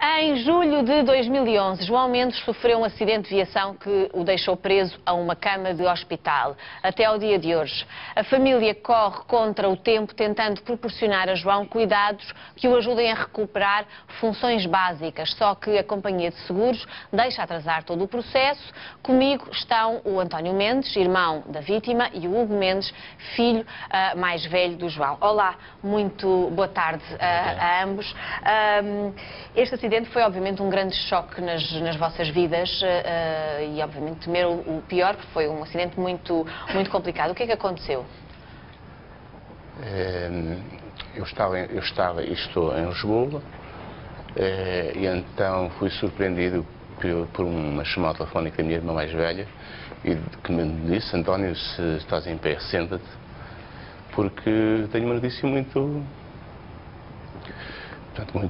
Em julho de 2011, João Mendes sofreu um acidente de viação que o deixou preso a uma cama de hospital. Até ao dia de hoje, a família corre contra o tempo tentando proporcionar a João cuidados que o ajudem a recuperar funções básicas. Só que a companhia de seguros deixa atrasar todo o processo. Comigo estão o António Mendes, irmão da vítima, e o Hugo Mendes, filho mais velho do João. Olá, muito boa tarde a ambos. Este acidente foi obviamente um grande choque nas vossas vidas e obviamente temeram o pior, porque foi um acidente muito complicado. O que é que aconteceu? Eu estava e estou em Lisboa e então fui surpreendido por uma chamada telefónica da minha irmã mais velha e que me disse: António, se estás em pé, senta-te, porque tenho uma notícia muito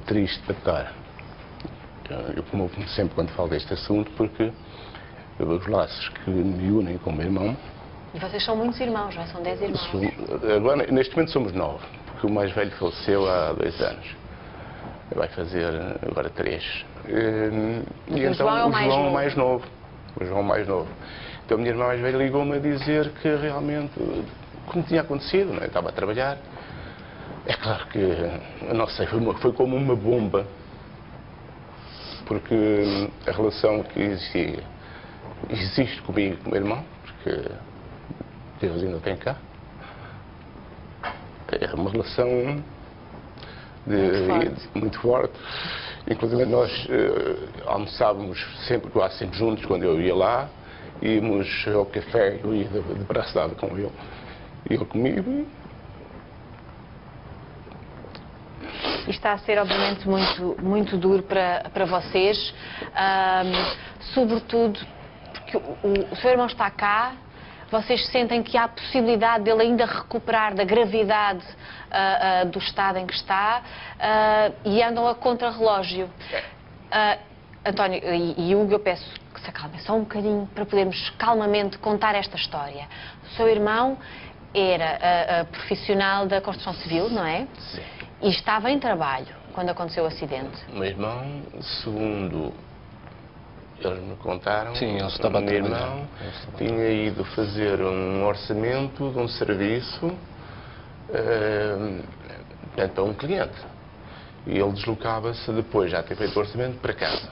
triste para dar. Eu comovo-me sempre quando falo deste assunto, porque os laços que me unem com o meu irmão... E vocês são muitos irmãos, já são 10 irmãos. Agora, neste momento somos 9, porque o mais velho faleceu há 2 anos. Vai fazer agora 3. E então João é o mais novo. O João mais novo. Então a minha irmã mais velha ligou-me a dizer que realmente, como tinha acontecido, eu estava a trabalhar. É claro que, eu não sei, foi como uma bomba. Porque a relação que existe comigo e com o meu irmão, porque Deus ainda tem cá, é uma relação muito forte. Inclusive nós almoçávamos quase sempre juntos quando eu ia lá, íamos ao café, eu ia de braço dado com ele e ele comigo. Isto está a ser, obviamente, muito duro para vocês, sobretudo porque o seu irmão está cá. Vocês sentem que há a possibilidade dele ainda recuperar da gravidade do estado em que está e andam a contrarrelógio. António e Hugo, eu peço que se acalmem só um bocadinho para podermos calmamente contar esta história. O seu irmão era profissional da construção civil, não é? Sim. E estava em trabalho quando aconteceu o acidente. O meu irmão, segundo eles me contaram, sim, ele estava o meu irmão tinha ido fazer um orçamento de um serviço para um cliente. E ele deslocava-se depois, já ter feito o orçamento, para casa.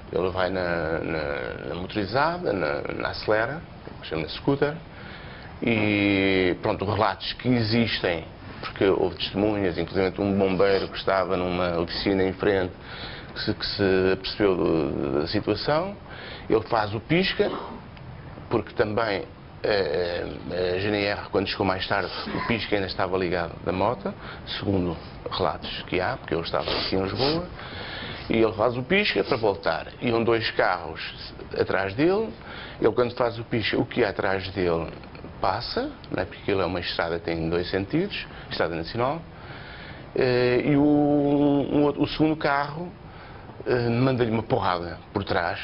Ele vai na motorizada, na acelera, chama-se scooter, e pronto, relatos que existem, porque houve testemunhas, inclusive um bombeiro que estava numa oficina em frente, que se apercebeu da situação. Ele faz o pisca, porque também a GNR, quando chegou mais tarde, o pisca ainda estava ligado da moto, segundo relatos que há, porque eu estava aqui em Lisboa, e ele faz o pisca para voltar. Iam 2 carros atrás dele, ele quando faz o pisca, o que é atrás dele passa, não é? Porque aquilo é uma estrada que tem 2 sentidos, estrada nacional, e o segundo carro manda-lhe uma porrada por trás.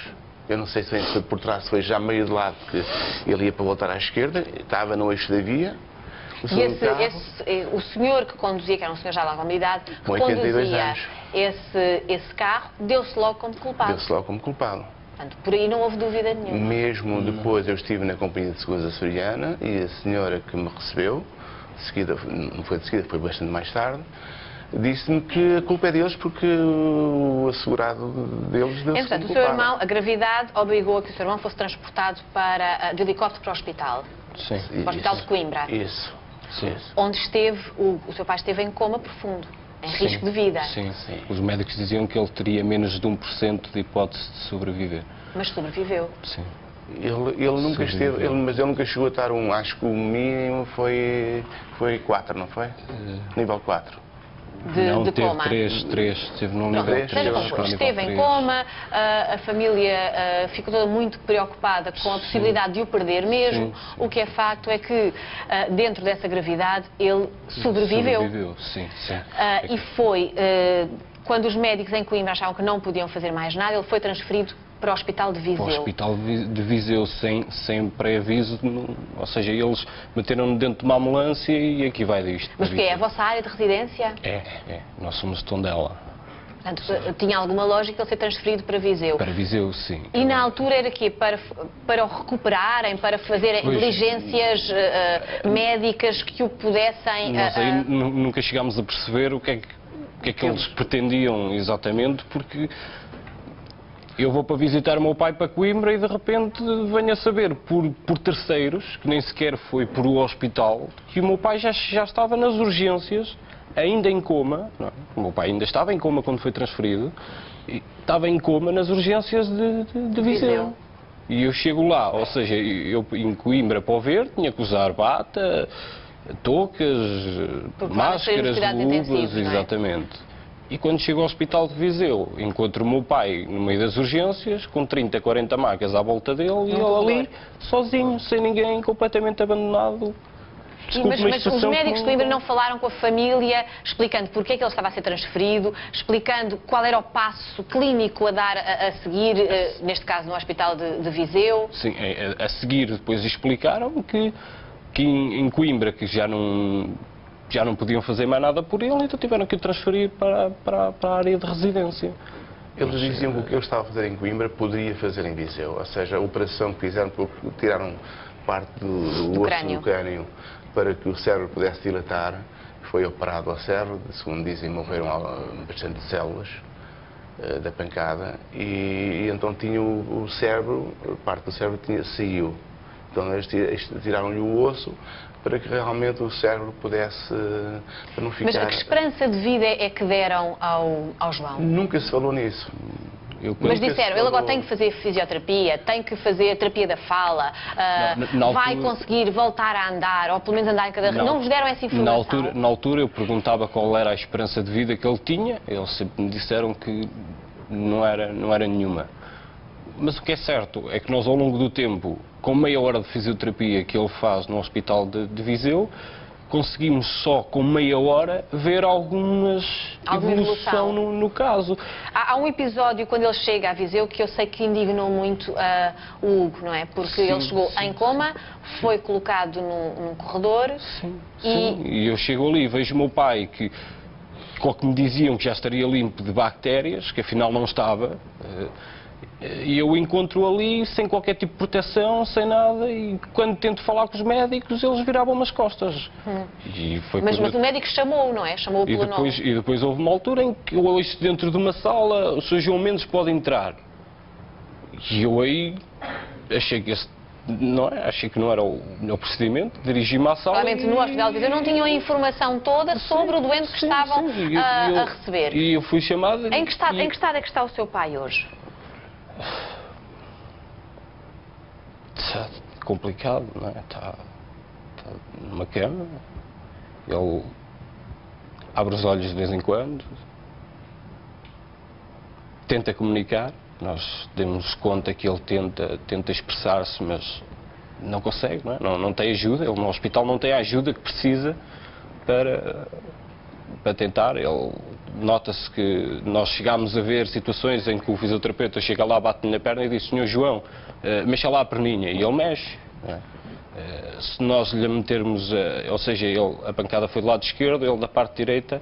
Eu não sei se foi por trás, se foi já meio de lado, porque ele ia para voltar à esquerda, estava no eixo da via. O senhor que conduzia, que era um senhor já de alguma idade, que conduzia esse carro, deu-se logo como culpado. Deu-se logo como culpado. Portanto, por aí não houve dúvida nenhuma. Mesmo depois eu estive na Companhia de Seguros Açoriana e a senhora que me recebeu, não foi de seguida, foi bastante mais tarde, disse-me que a culpa é deles porque o assegurado deles deu-se Entretanto, como o seu culpado. irmão, a gravidade obrigou a que o seu irmão fosse transportado de helicóptero para o hospital. Sim. Para o hospital de Coimbra. Isso. Sim. Onde esteve, o seu pai esteve em coma profundo, em risco de vida. Sim, sim. Os médicos diziam que ele teria menos de 1% de hipótese de sobreviver. Mas sobreviveu. Sim. Ele nunca esteve, mas ele nunca chegou a estar acho que o mínimo foi 4, não foi? Nível 4. De teve coma. 3, esteve num nível 3. Esteve em coma, a família ficou toda muito preocupada com a possibilidade de o perder mesmo. Sim. O que é facto é que, dentro dessa gravidade, ele sobreviveu. Sim. E foi, quando os médicos em Coimbra achavam que não podiam fazer mais nada, ele foi transferido para o Hospital de Viseu. Para o Hospital de Viseu, sem pré-aviso, ou seja, eles meteram-no dentro de uma ambulância e aqui vai disto. Mas que é a vossa área de residência? É. Nós somos de Tondela. Portanto, tinha alguma lógica ele ser transferido para Viseu. Para Viseu, sim. E na altura era quê? Para o recuperarem, para fazerem diligências médicas que o pudessem... Nós aí nunca chegámos a perceber o que é que eles pretendiam exatamente, porque eu vou para visitar o meu pai para Coimbra e de repente venho a saber por terceiros, que nem sequer foi por o hospital, que o meu pai já estava nas urgências, ainda em coma. Não é? O meu pai ainda estava em coma quando foi transferido, e estava em coma nas urgências de Viseu. E eu chego lá, ou seja, eu em Coimbra para o ver, tinha que usar bata, toucas, máscaras, luvas, exatamente. E quando chego ao hospital de Viseu, encontro o meu pai no meio das urgências, com 30, 40 macas à volta dele, e ele ali, sozinho, sem ninguém, completamente abandonado. Mas os médicos de Coimbra não falaram com a família, explicando porque é que ele estava a ser transferido, explicando qual era o passo clínico a dar a seguir, neste caso no hospital de Viseu? Sim, a seguir depois explicaram que em Coimbra que já não podiam fazer mais nada por ele, então tiveram que o transferir para a área de residência. Eles diziam que o que eu estava a fazer em Coimbra poderia fazer em Viseu, ou seja, a operação que fizeram, tiraram parte do osso do crânio para que o cérebro pudesse dilatar, foi operado ao cérebro, segundo dizem, morreram bastante células da pancada, e então tinha o cérebro, parte do cérebro saiu. Então eles tiraram-lhe o osso para que realmente o cérebro pudesse, para não ficar... Mas que esperança de vida é que deram ao João? Nunca se falou nisso. Mas disseram, ele agora tem que fazer fisioterapia, tem que fazer terapia da fala, vai conseguir voltar a andar, ou pelo menos andar em cadeira. Não vos deram essa informação? Na altura eu perguntava qual era a esperança de vida que ele tinha, eles sempre me disseram que não era nenhuma. Mas o que é certo é que nós, ao longo do tempo, com meia hora de fisioterapia que ele faz no hospital de Viseu, conseguimos só com meia hora ver alguma evolução no caso. Há um episódio quando ele chega a Viseu que eu sei que indignou muito o Hugo, não é? Porque ele chegou em coma, foi colocado num corredor e eu chego ali e vejo o meu pai que me diziam que já estaria limpo de bactérias, que afinal não estava. E eu encontro ali sem qualquer tipo de proteção, sem nada, e quando tento falar com os médicos, eles viravam-me as costas. Mas o médico chamou, não é? Chamou pelo nome. E depois houve uma altura em que eu ouço dentro de uma sala, o Sr. João Mendes pode entrar. E eu aí achei que achei que não era o procedimento, dirigi-me à sala. Claramente no hospital de Viseu não tinham a informação toda sobre o doente que estavam a receber. E eu fui chamado... Em que estado é que está o seu pai hoje? Está complicado, não é? Está numa cama, ele abre os olhos de vez em quando, tenta comunicar, nós demos conta que ele tenta expressar-se, mas não consegue, não é? Não tem ajuda, ele no hospital não tem a ajuda que precisa para tentar. Nota-se que nós chegámos a ver situações em que o fisioterapeuta chega lá, bate-lhe na perna e diz: Sr. João, mexa lá a perninha, e ele mexe. Se nós lhe metermos, ou seja, a pancada foi do lado esquerdo, ele da parte direita,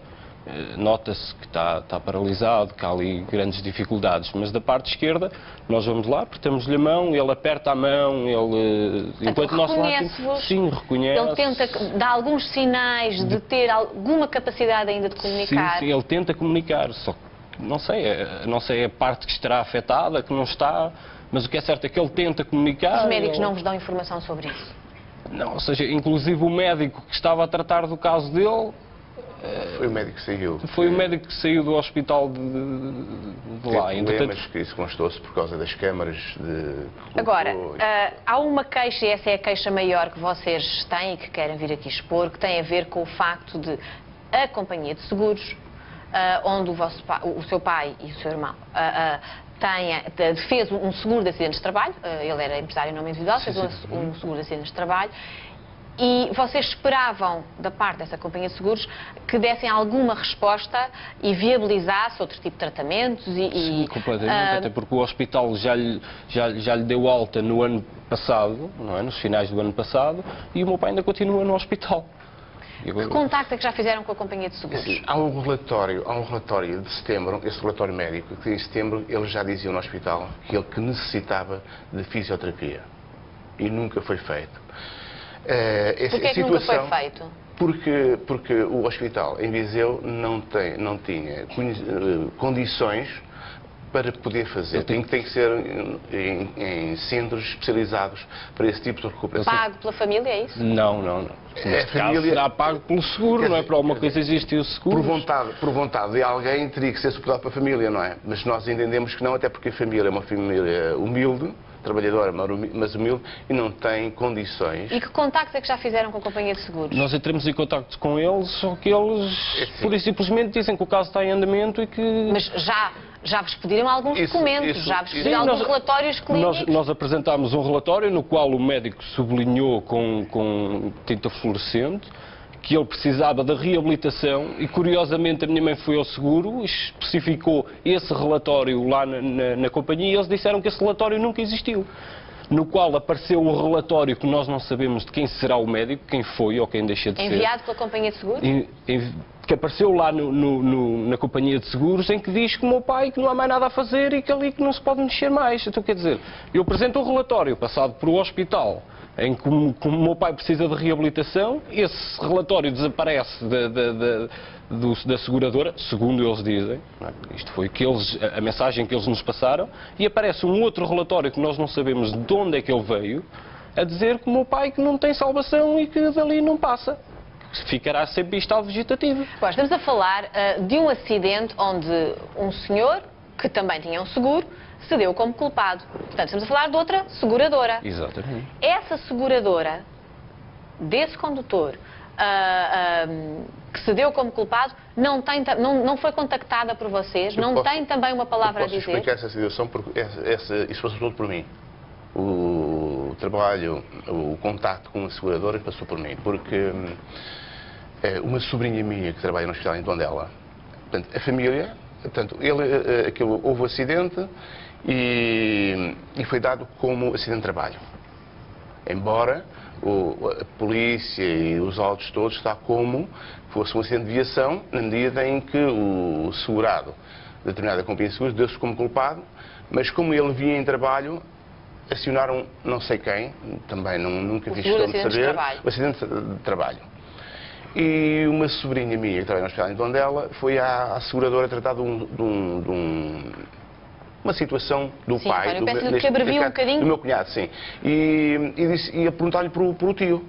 nota-se que está paralisado, que há ali grandes dificuldades, mas da parte esquerda nós vamos lá, apertamos-lhe a mão, ele aperta a mão, enquanto nós lá... Sim, reconhece. Ele tenta dar alguns sinais de ter alguma capacidade ainda de comunicar. Sim, ele tenta comunicar, só que não sei a parte que estará afetada, que não está, mas o que é certo é que ele tenta comunicar. Os médicos não vos dão informação sobre isso? Não, ou seja, inclusive o médico que estava a tratar do caso dele... Foi o médico que saiu. Foi o médico que saiu do hospital de lá. Mas que isso constou-se por causa das câmaras de... Agora, há uma queixa, e essa é a queixa maior que vocês têm e que querem vir aqui expor, que tem a ver com o facto de a companhia de seguros, onde o seu pai e o seu irmão fez um seguro de acidentes de trabalho, ele era empresário em nome individual, fez um seguro de acidentes de trabalho, e vocês esperavam, da parte dessa companhia de seguros, que dessem alguma resposta e viabilizasse outro tipo de tratamentos? Sim, completamente, até porque o hospital já lhe deu alta no ano passado, não é? Nos finais do ano passado, e o meu pai ainda continua no hospital. E agora... Que contacto é que já fizeram com a companhia de seguros? Sim, há um relatório de setembro, esse relatório médico, que em setembro eles já diziam no hospital que necessitava de fisioterapia. E nunca foi feito. Porquê é que nunca foi feito? Porque o hospital em Viseu não tinha condições para poder fazer. Tem que ser em centros especializados para esse tipo de recuperação. Pago pela família, é isso? Não. Neste caso será pago pelo seguro, não é? Para alguma coisa existe o seguro. Por vontade de alguém teria que ser suportado pela família, não é? Mas nós entendemos que não, até porque a família é uma família humilde, trabalhadora, mas humilde, e não tem condições. E que contactos é que já fizeram com a companhia de seguros? Nós entramos em contacto com eles, só que eles, pura e simplesmente, dizem que o caso está em andamento e que... Mas já vos pediram alguns documentos, já vos pediram alguns relatórios clínicos? Nós apresentámos um relatório no qual o médico sublinhou com tinta fluorescente que ele precisava da reabilitação e, curiosamente, a minha mãe foi ao seguro, especificou esse relatório lá na companhia e eles disseram que esse relatório nunca existiu. No qual apareceu o relatório que nós não sabemos de quem será o médico, quem foi ou quem deixa de ser. Enviado pela companhia de seguros? Que apareceu lá na companhia de seguros, em que diz que o meu pai que não há mais nada a fazer e que ali que não se pode mexer mais. Então, quer dizer, eu apresento um relatório passado por o hospital em que o meu pai precisa de reabilitação, esse relatório desaparece da seguradora, segundo eles dizem, não é? Isto foi a mensagem que eles nos passaram, e aparece um outro relatório que nós não sabemos de onde é que ele veio, a dizer que o meu pai que não tem salvação e que dali não passa. Ficará sempre em estado vegetativo. Agora, estamos a falar de um acidente onde um senhor, que também tinha um seguro, se deu como culpado. Portanto, estamos a falar de outra seguradora. Exatamente. Essa seguradora, desse condutor, que se deu como culpado, não foi contactada por vocês? Tem também uma palavra a dizer? Eu posso explicar essa situação, porque isso passou tudo por mim. O trabalho, o contacto com a seguradora passou por mim, porque uma sobrinha minha que trabalha no hospital em Tondela, portanto, a família, portanto, houve um acidente e foi dado como acidente de trabalho. Embora a polícia e os autos todos está como fosse um acidente de viação, na medida em que o segurado de determinada companhia de seguros deu-se como culpado, mas como ele vinha em trabalho, acionaram não sei quem, também nunca fiz questão de saber, o acidente de trabalho. E uma sobrinha minha que trabalha no hospital em Tondela foi à seguradora tratar de uma situação do sim, pai, do meu cunhado, sim. E a perguntar-lhe por o tio.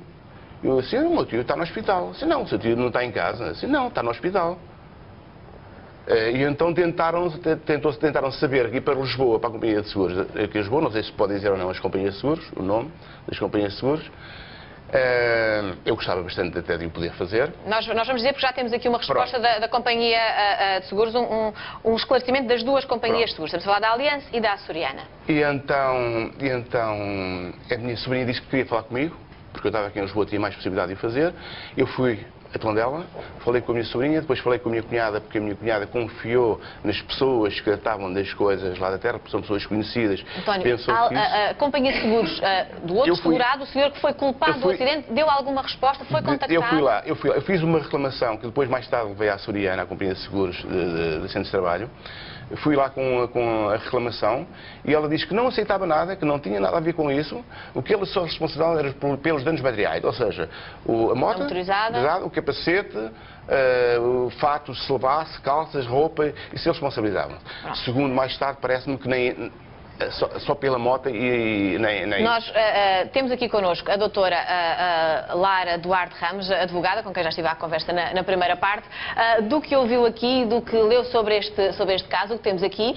Eu disse, o meu tio está no hospital. Eu disse, não, o seu tio não está em casa. Eu disse, não, está no hospital. E então tentaram saber aqui para Lisboa, para a companhia de seguros, aqui em Lisboa, não sei se pode dizer ou não as companhias de seguros, o nome das companhias de seguros. Eu gostava bastante até de o poder fazer. Nós vamos dizer, porque já temos aqui uma resposta da companhia de seguros, um esclarecimento das duas companhias de seguros. Estamos a falar da Aliança e da Açoriana. E então a minha sobrinha disse que queria falar comigo, porque eu estava aqui em Lisboa, tinha mais possibilidade de o fazer. Eu fui a Tondela, falei com a minha sobrinha, depois falei com a minha cunhada, porque a minha cunhada confiou nas pessoas que tratavam das coisas lá da terra, porque são pessoas conhecidas. António, a companhia de seguros do outro segurado, o senhor que foi culpado do acidente, deu alguma resposta? Foi contactado? Eu fui lá, eu fiz uma reclamação, que depois mais tarde veio à Açoriana, à companhia de seguros de Centro de Trabalho. Fui lá com a reclamação e ela disse que não aceitava nada, que não tinha nada a ver com isso, o que ele só responsável era pelos danos materiais, ou seja, a moto, o capacete, o fato, se levasse, calças, roupa, isso eles responsabilizavam. Segundo, mais tarde, parece-me que nem... Só pela moto e nem... Nós temos aqui connosco a doutora Lara Duarte Ramos, advogada, com quem já estive à conversa na primeira parte. Do que ouviu aqui, do que leu sobre este caso, o que temos aqui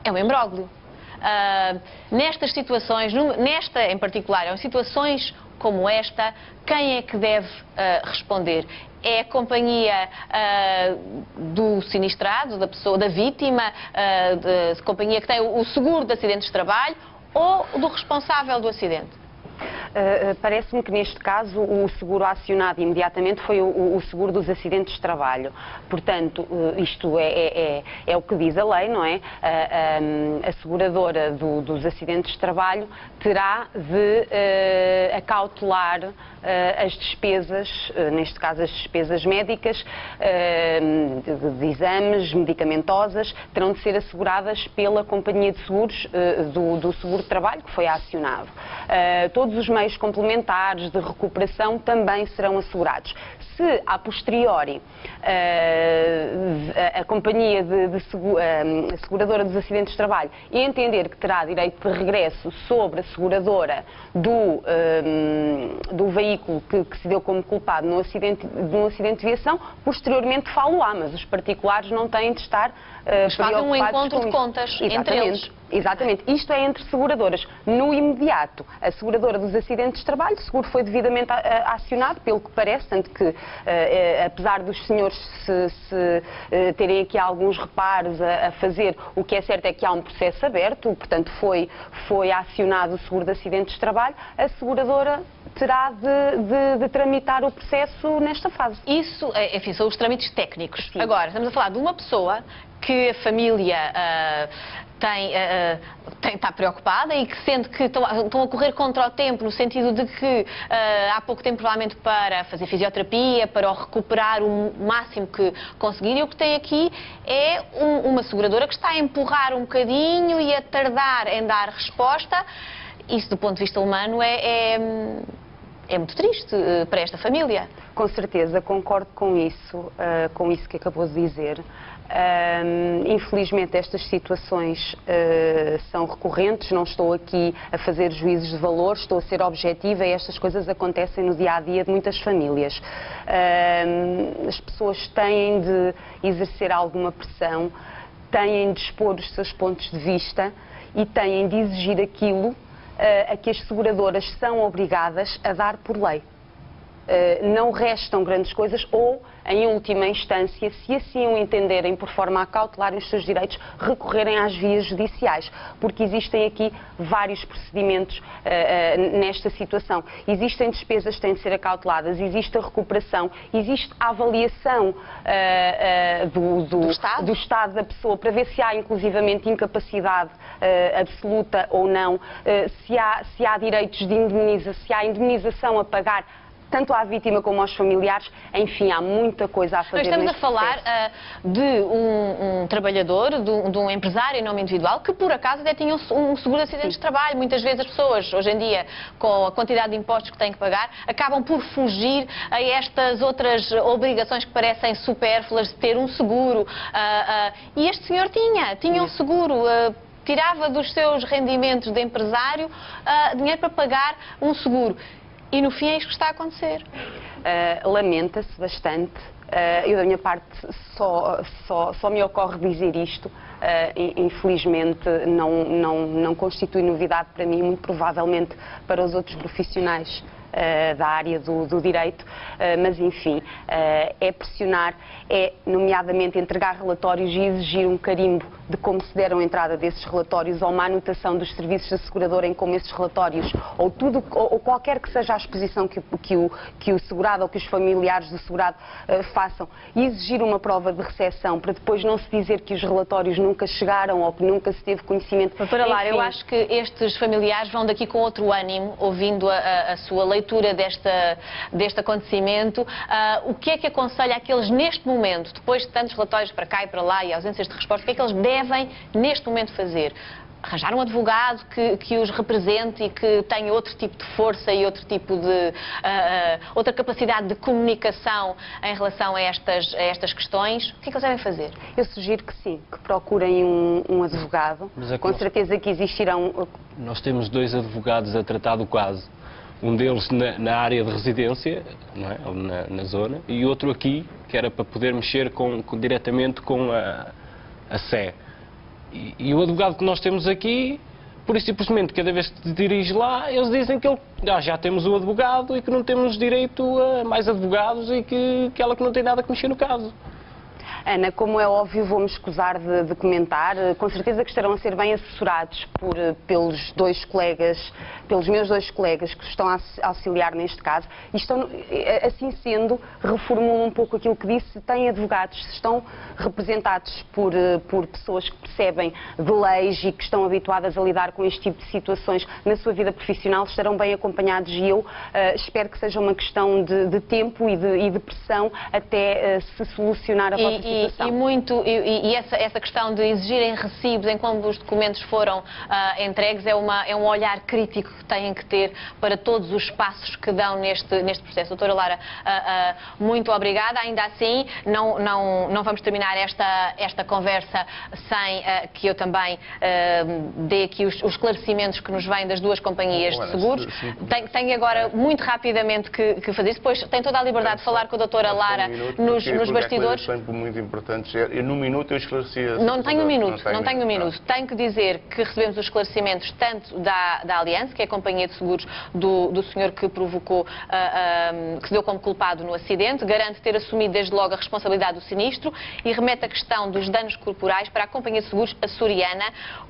é um imbróglio. Nestas situações, nesta em particular, em situações como esta, quem é que deve responder? É a companhia do sinistrado, da vítima, a companhia que tem o seguro de acidentes de trabalho ou do responsável do acidente? Parece-me que neste caso o seguro acionado imediatamente foi o seguro dos acidentes de trabalho. Portanto, isto é o que diz a lei, não é? A seguradora dos acidentes de trabalho terá de acautelar as despesas, neste caso as despesas médicas, de exames, medicamentosas, terão de ser asseguradas pela companhia de seguros do seguro de trabalho que foi acionado. Todos os meios complementares de recuperação também serão assegurados. Se, a posteriori, a companhia a seguradora dos acidentes de trabalho entender que terá direito de regresso sobre a seguradora do veículo que se deu como culpado num acidente de viação, posteriormente falo-á, mas os particulares não têm de estar fazem um encontro de contas entre eles. Exatamente. Isto é entre seguradoras. No imediato, a seguradora dos acidentes de trabalho, o seguro foi devidamente acionado, pelo que parece, tanto que, apesar dos senhores se terem aqui alguns reparos a fazer, o que é certo é que há um processo aberto, portanto foi acionado o seguro de acidentes de trabalho, a seguradora terá de tramitar o processo nesta fase. Isso, enfim, são os trâmites técnicos. Sim. Agora, estamos a falar de uma pessoa que a família está preocupada e que sente que estão a correr contra o tempo, no sentido de que há pouco tempo provavelmente para fazer fisioterapia, para o recuperar o máximo que conseguir, e o que tem aqui é uma seguradora que está a empurrar um bocadinho e a tardar em dar resposta. Isso, do ponto de vista humano, é muito triste para esta família. Com certeza, concordo com isso que acabou de dizer. Infelizmente estas situações são recorrentes, não estou aqui a fazer juízos de valor, estou a ser objetiva e estas coisas acontecem no dia-a-dia de muitas famílias. As pessoas têm de exercer alguma pressão, têm de expor os seus pontos de vista e têm de exigir aquilo a que as seguradoras são obrigadas a dar por lei. Não restam grandes coisas ou, em última instância, se assim o entenderem por forma a cautelar os seus direitos, recorrerem às vias judiciais, porque existem aqui vários procedimentos nesta situação. Existem despesas que têm de ser acauteladas, existe a recuperação, existe a avaliação do estado da pessoa para ver se há inclusivamente incapacidade absoluta ou não, se há direitos de indemnização, se há indemnização a pagar tanto à vítima como aos familiares. Enfim, há muita coisa a fazer. Estamos a falar de um trabalhador, de um empresário em nome individual, que por acaso até tinha um seguro de acidentes de trabalho. Muitas vezes as pessoas, hoje em dia, com a quantidade de impostos que têm que pagar, acabam por fugir a estas outras obrigações que parecem supérfluas de ter um seguro. E este senhor tinha um seguro. Tirava dos seus rendimentos de empresário dinheiro para pagar um seguro. E no fim é isto que está a acontecer. Lamenta-se bastante. Eu, da minha parte, só me ocorre dizer isto. Infelizmente, não constitui novidade para mim, muito provavelmente para os outros profissionais da área do direito, mas enfim, é pressionar, é nomeadamente entregar relatórios e exigir um carimbo de como se deram entrada desses relatórios ou uma anotação dos serviços da seguradora em como esses relatórios ou qualquer que seja a exposição que o segurado ou que os familiares do segurado façam, e exigir uma prova de recepção para depois não se dizer que os relatórios nunca chegaram ou que nunca se teve conhecimento. Doutora Lara, eu acho que estes familiares vão daqui com outro ânimo, ouvindo a sua leitura deste acontecimento. O que é que aconselha àqueles neste momento, depois de tantos relatórios para cá e para lá e ausências de resposta, o que é que eles devem neste momento fazer? Arranjar um advogado que os represente e que tenha outro tipo de força e outro tipo de outra capacidade de comunicação em relação a estas questões? O que é que eles devem fazer? Eu sugiro que sim, que procurem um advogado. Com certeza que existirão... Nós temos 2 advogados a tratar do caso. Um deles na área de residência, não é? Ou na zona, e outro aqui, que era para poder mexer diretamente com a Sé. E o advogado que nós temos aqui, por isso simplesmente, cada vez que te diriges lá, eles dizem que já temos o advogado e que não temos direito a mais advogados e que ela que não tem nada que mexer no caso. Ana, como é óbvio, vou-me escusar de comentar. Com certeza que estarão a ser bem assessorados pelos meus dois colegas que estão a auxiliar neste caso. E estão, assim sendo, reformulam um pouco aquilo que disse. Têm advogados, estão representados por pessoas que percebem de leis e que estão habituadas a lidar com este tipo de situações na sua vida profissional, estarão bem acompanhados e eu espero que seja uma questão de tempo e de pressão até se solucionar a vossa situação. E essa questão de exigirem recibos em como os documentos foram entregues é um olhar crítico que têm que ter para todos os passos que dão neste processo. Doutora Lara, muito obrigada. Ainda assim, não vamos terminar esta conversa sem que eu também dê aqui os esclarecimentos que nos vêm das duas companhias de seguros. Tenho agora muito rapidamente que fazer isso. Depois tem toda a liberdade de falar com a doutora Lara nos bastidores. É muito importante. Num minuto eu esclareci. Não tenho um minuto. Tenho que dizer que recebemos os esclarecimentos tanto da Allianz, que é a companhia de seguros do senhor que provocou, que se deu como culpado no acidente, garante ter assumido desde logo a responsabilidade do sinistro e remete a questão dos danos corporais para a companhia de seguros açoriana,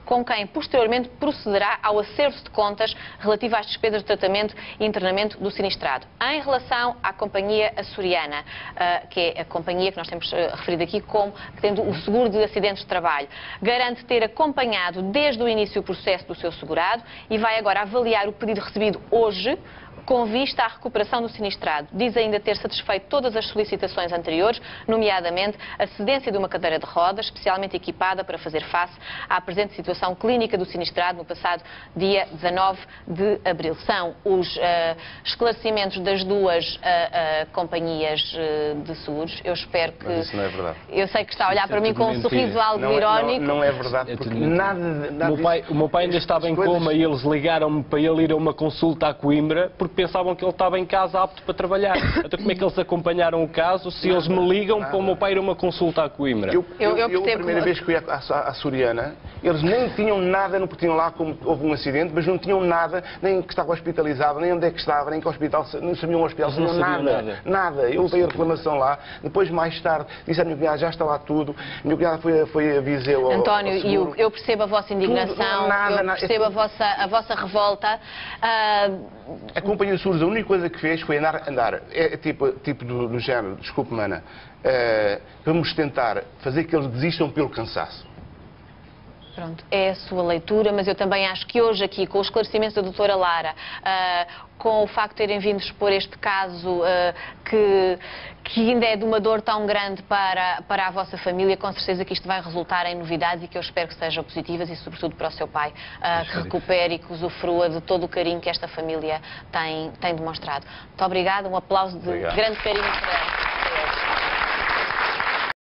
com quem posteriormente procederá ao acerto de contas relativo às despesas de tratamento e internamento do sinistrado. Em relação à companhia açoriana, que é a companhia que nós temos referido aqui como tendo o seguro de acidentes de trabalho, garante ter acompanhado desde o início o processo do seu segurado e vai agora avaliar o pedido recebido hoje com vista à recuperação do sinistrado. Diz ainda ter satisfeito todas as solicitações anteriores, nomeadamente a cedência de uma cadeira de rodas, especialmente equipada para fazer face à presente situação clínica do sinistrado no passado dia 19 de abril. São os esclarecimentos das duas companhias de seguros. Eu espero que... Mas isso não é verdade. Eu sei que está a olhar para mim com um sorriso algo irónico. Não é verdade, porque nada o meu pai ainda estava em coma e eles ligaram-me para ele ir a uma consulta a Coimbra, porque pensavam que ele estava em casa apto para trabalhar. Então como é que eles acompanharam o caso se eles me ligam para o meu pai ir a uma consulta a Coimbra? Eu a primeira vez que fui à Soriana, eles nem tinham nada, não tinham lá como houve um acidente, mas não tinham nada, nem que estava hospitalizado, nem onde é que estava, nem que hospital, não sabiam o hospital, não sabiam nada. Eu levei a reclamação lá, depois mais tarde disse à minha cunhada, já está lá tudo, a minha cunhada foi a Viseu. António, eu percebo a vossa indignação, eu percebo a vossa revolta. A companhia de seguros, a única coisa que fez foi andar tipo do género, desculpe, mana, vamos tentar fazer que eles desistam pelo cansaço. Pronto, é a sua leitura, mas eu também acho que hoje aqui, com os esclarecimentos da doutora Lara, com o facto de terem vindo expor este caso que ainda é de uma dor tão grande para a vossa família, com certeza que isto vai resultar em novidades e que eu espero que sejam positivas e sobretudo para o seu pai, que recupere e que usufrua de todo o carinho que esta família tem demonstrado. Muito obrigada, um aplauso de grande carinho para ela.